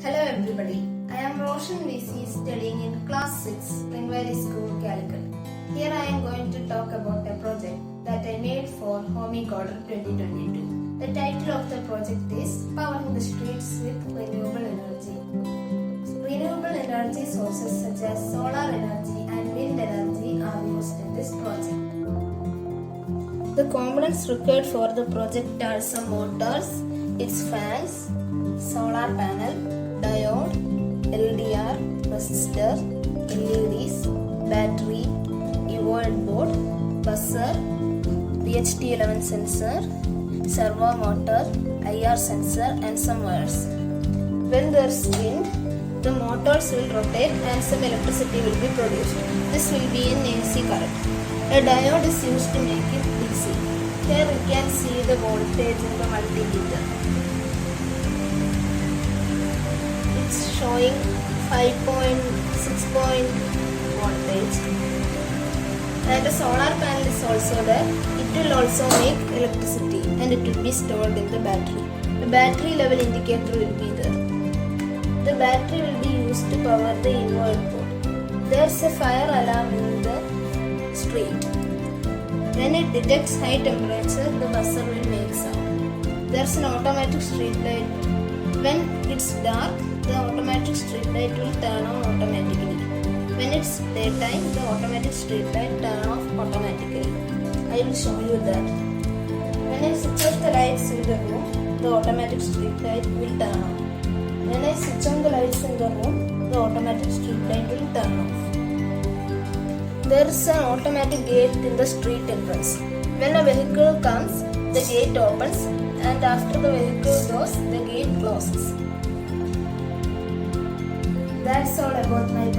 Hello everybody, I am ROSHAN VC studying in class 6, Primary School, Calicut. Here I am going to talk about a project that I made for Homey Quarter 2022. The title of the project is Powering the Streets with Renewable Energy. Renewable energy sources such as solar energy and wind energy are used in this project. The components required for the project are some motors, its fans, solar panel, diode, LDR, resistor, LEDs, battery, EVOID board, buzzer, DHT11 sensor, servo motor, IR sensor and some wires. When there is wind, the motors will rotate and some electricity will be produced. This will be an AC current. A diode is used to make it DC. Here we can see the voltage in the multimeter. It's showing 5.6 voltage. And a solar panel is also there. It will also make electricity and it will be stored in the battery. The battery level indicator will be there. The battery will be used to power the inverter board. There's a fire alarm in the street. When it detects high temperature, the buzzer will make sound. There's an automatic street light. When it's dark, the automatic street light will turn on automatically. When it's daytime, the automatic street light turn off automatically. I will show you that. When I switch off the lights in the room, the automatic street light will turn on. When I switch on the lights in the room, the automatic street light will turn off. There is an automatic gate in the street entrance. When a vehicle comes, the gate opens and after the vehicle goes, the gate closes. That's all about my